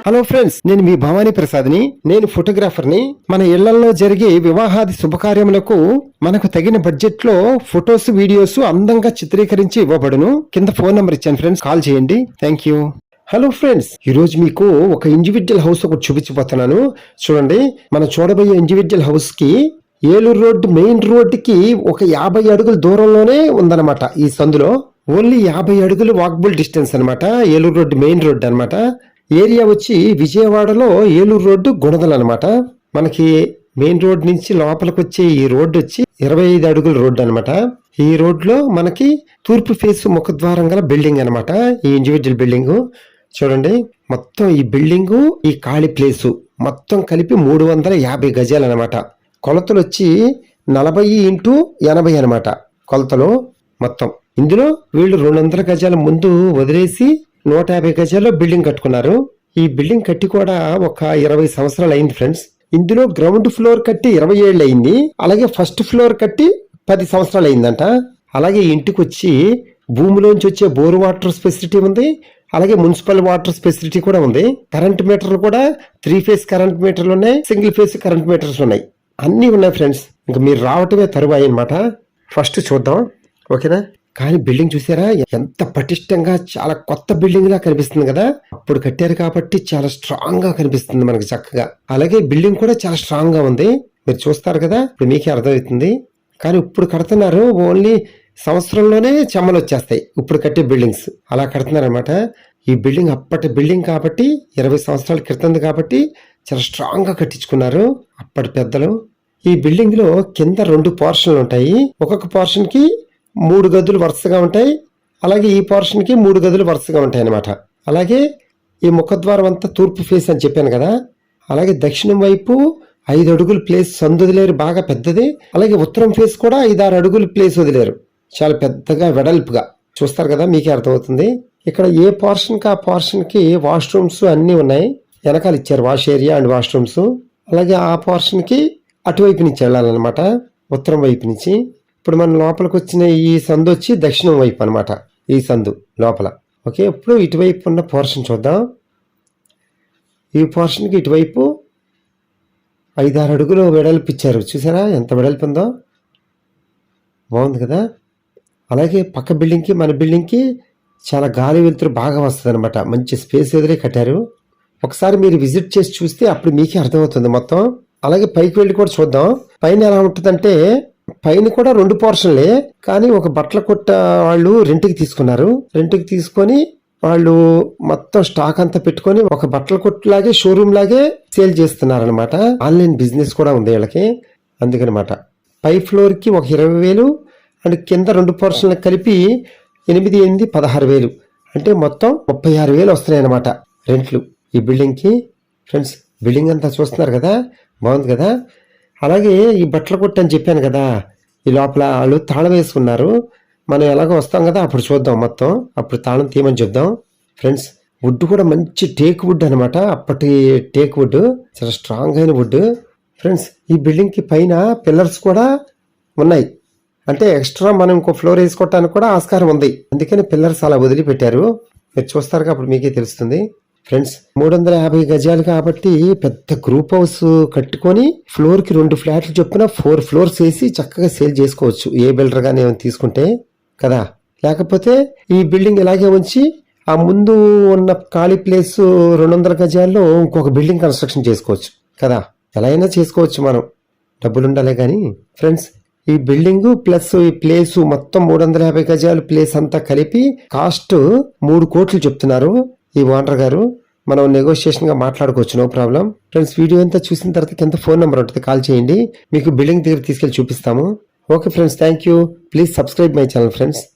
Hello friends, నేను మీ భవానీ ప్రసాద్ని. నేను ఫోటోగ్రాఫర్ని. మన ఇళ్లలో జరిగే వివాహాది శుభకార్యములకు మనకు తగిన బడ్జెట్ లో ఫొటోస్, వీడియోస్ అందంగా చిత్రీకరించి ఇవ్వబడును. కింద ఫోన్ నంబర్ ఇచ్చాను ఫ్రెండ్స్, కాల్ చేయండి. Thank you. హలో ఫ్రెండ్స్, ఈ రోజు మీకు ఒక ఇండివిడ్యువల్ హౌస్ ఒకటి చూపించబోతున్నాను. చూడండి, మనం చూడబోయే ఇండివిడ్యువల్ హౌస్ కి ఏలూరు రోడ్డు మెయిన్ రోడ్డుకి ఒక 50 అడుగుల దూరంలోనే ఉందన్నమాట. ఈ సందులో ఓన్లీ 50 అడుగులు వాకబుల్ డిస్టెన్స్ అనమాట. ఏలూరు రోడ్డు మెయిన్ రోడ్డు అనమాట. ఏరియా వచ్చి విజయవాడలో ఏలూరు రోడ్డు గుణదల అనమాట. మనకి మెయిన్ రోడ్ నుంచి లోపలికి వచ్చే ఈ రోడ్డు వచ్చి 25 అడుగుల రోడ్డు అనమాట. ఈ రోడ్లో మనకి తూర్పు ఫేస్ ముఖద్వారం గల బిల్డింగ్ అనమాట. ఈ ఇండివిజువల్ బిల్డింగ్ చూడండి, మొత్తం ఈ బిల్డింగు, ఈ ఖాళీ ప్లేసు మొత్తం కలిపి 350 గజాలు అనమాట. కొలతలు వచ్చి 40x80 అనమాట కొలతలు మొత్తం. ఇందులో వీళ్ళు 200 గజాల ముందు వదిలేసి 150 గజాల్లో బిల్డింగ్ కట్టుకున్నారు. ఈ బిల్డింగ్ కట్టి కూడా ఒక 20 సంవత్సరాలు అయింది ఫ్రెండ్స్. ఇందులో గ్రౌండ్ ఫ్లోర్ కట్టి 20 ఏళ్ళు అయింది. అలాగే ఫస్ట్ ఫ్లోర్ కట్టి 10 సంవత్సరాలు అయిందంట. అలాగే ఇంటికి వచ్చి భూమిలోంచి వచ్చే బోర్ వాటర్ ఫెసిలిటీ ఉంది. అలాగే మున్సిపల్ వాటర్ ఫెసిలిటీ కూడా ఉంది. కరెంట్ మీటర్లు కూడా 3 ఫేస్ కరెంట్ మీటర్లు ఉన్నాయి, సింగిల్ ఫేస్ కరెంట్ మీటర్స్ ఉన్నాయి, అన్నీ ఉన్నాయి ఫ్రెండ్స్. ఇంకా మీరు రావటమే తరువాయి అనమాట. ఫస్ట్ చూద్దాం, ఓకేనా? కానీ బిల్డింగ్ చూసారా ఎంత పటిష్టంగా, చాలా కొత్త బిల్డింగ్ లా కనిపిస్తుంది కదా. అప్పుడు కట్టారు కాబట్టి చాలా స్ట్రాంగ్ గా కనిపిస్తుంది మనకి చక్కగా. అలాగే బిల్డింగ్ కూడా చాలా స్ట్రాంగ్ గా ఉంది. మీరు చూస్తారు కదా, ఇప్పుడు మీకే అర్థమవుతుంది. కానీ ఇప్పుడు కడుతున్నారు, ఓన్లీ సంవత్సరంలోనే చెమ్మలు వచ్చేస్తాయి ఇప్పుడు కట్టే బిల్డింగ్స్. అలా కడుతున్నారు అనమాట. ఈ బిల్డింగ్ అప్పటి బిల్డింగ్ కాబట్టి 20 సంవత్సరాల క్రితంది కాబట్టి చాలా స్ట్రాంగ్ గా కట్టించుకున్నారు అప్పటి పెద్దలు. ఈ బిల్డింగ్ లో కింద 2 పోర్షన్లు ఉంటాయి. ఒక్కొక్క పోర్షన్ కి 3 గదులు వరుసగా ఉంటాయి. అలాగే ఈ పోర్షన్ కి 3 గదులు వరుసగా ఉంటాయి అనమాట. అలాగే ఈ ముఖద్వారం అంతా తూర్పు ఫేస్ అని చెప్పాను కదా. అలాగే దక్షిణం వైపు 5 అడుగుల ప్లేస్ సందు వదిలేరు, బాగా పెద్దది. అలాగే ఉత్తరం ఫేస్ కూడా 5-6 అడుగుల ప్లేస్ వదిలేరు, చాలా పెద్దగా వెడల్పుగా. చూస్తారు కదా, మీకే అర్థమవుతుంది. ఇక్కడ ఏ పోర్షన్ కి ఆ పోర్షన్ కి వాష్రూమ్స్ అన్ని ఉన్నాయి. వెనకాల ఇచ్చారు వాష్ ఏరియా అండ్ వాష్రూమ్స్. అలాగే ఆ పోర్షన్ కి అటువైపు నుంచి వెళ్ళాలన్నమాట, ఉత్తరం వైపు నుంచి. ఇప్పుడు మన లోపలికి వచ్చిన ఈ సందు వచ్చి దక్షిణం వైపు అనమాట, ఈ సందు లోపల. ఓకే, ఇప్పుడు ఇటువైపు ఉన్న పోర్షన్ చూద్దాం. ఈ పోర్షన్కి ఇటువైపు 5-6 అడుగులు వెడల్పు ఇచ్చారు. చూసారా ఎంత వెడల్పు ఉందో, బాగుంది కదా. అలాగే పక్క బిల్డింగ్కి మన బిల్డింగ్కి చాలా గాలి వెలుతురు బాగా వస్తుంది అనమాట. మంచి స్పేస్ వదిలే కట్టారు. ఒకసారి మీరు విజిట్ చేసి చూస్తే అప్పుడు మీకే అర్థమవుతుంది మొత్తం. అలాగే పైకి వెళ్ళి కూడా చూద్దాం. పైన ఎలా ఉంటుందంటే, పైన కూడా 2 పోర్షన్లే, కానీ ఒక బట్టల కొట్ట వాళ్ళు రెంట్కి తీసుకున్నారు. రెంట్కి తీసుకొని వాళ్ళు మొత్తం స్టాక్ అంతా పెట్టుకొని ఒక బట్టల కొట్టులాగే, షోరూమ్ లాగే సేల్ చేస్తున్నారు అనమాట. ఆన్లైన్ బిజినెస్ కూడా ఉంది వీళ్ళకి, అందుకనమాట. పై ఫ్లోర్ కి ఒక 20,000 అండ్ కింద 2 పోర్షన్లకు కలిపి 8, 16,000, అంటే మొత్తం 36,000 వస్తున్నాయి అనమాట రెంట్లు ఈ బిల్డింగ్ కి. ఫ్రెండ్స్, బిల్డింగ్ అంతా చూస్తున్నారు కదా, బాగుంది కదా. అలాగే ఈ బట్టల కొట్టు అని చెప్పాను కదా, ఈ లోపల వాళ్ళు తాళం వేసుకున్నారు. మనం ఎలాగో వస్తాం కదా, అప్పుడు చూద్దాం మొత్తం. అప్పుడు తాళం తీయమని చెప్దాం. ఫ్రెండ్స్, వుడ్ కూడా మంచి టేక్ వుడ్ అనమాట. అప్పటి టేక్ వుడ్, చాలా స్ట్రాంగ్ అయిన వుడ్. ఫ్రెండ్స్, ఈ బిల్డింగ్ కి పైన పిల్లర్స్ కూడా ఉన్నాయి. అంటే ఎక్స్ట్రా మనం ఇంకో ఫ్లోర్ వేసుకోవటానికి కూడా ఆస్కారం ఉంది. అందుకని పిల్లర్స్ అలా వదిలిపెట్టారు. మీరు చూస్తారు, అప్పుడు మీకే తెలుస్తుంది. ఫ్రెండ్స్, 350 గజాలు కాబట్టి పెద్ద గ్రూప్ హౌస్ కట్టుకొని ఫ్లోర్ కి 2 ఫ్లాట్లు చొప్పున 4 ఫ్లోర్స్ వేసి చక్కగా సేల్ చేసుకోవచ్చు, ఏ బిల్డర్ గానీ ఏమైనా తీసుకుంటే కదా. లేకపోతే ఈ బిల్డింగ్ ఇలాగే ఉంచి ఆ ముందు ఉన్న ఖాళీ ప్లేస్ 200 గజాల్లో ఇంకొక బిల్డింగ్ కన్స్ట్రక్షన్ చేసుకోవచ్చు కదా. ఎలా అయినా చేసుకోవచ్చు, మనం డబ్బులు ఉండాలి కానీ. ఫ్రెండ్స్, ఈ బిల్డింగ్ ప్లస్ ఈ ప్లేసు మొత్తం 350 గజాలు ప్లేస్ అంతా కలిపి కాస్ట్ 3 కోట్లు చెప్తున్నారు ఈ ఓనర్ గారు. మనం నెగోషియేషన్ గా మాట్లాడుకోవచ్చు, నో ప్రాబ్లం. ఫ్రెండ్స్, వీడియో అంతా చూసిన తర్వాత కింద ఫోన్ నెంబర్ ఉంటుంది, కాల్ చేయండి. మీకు బిల్డింగ్ దగ్గర తీసుకెళ్లి చూపిస్తాము. Okay friends, thank you. Please subscribe my channel friends.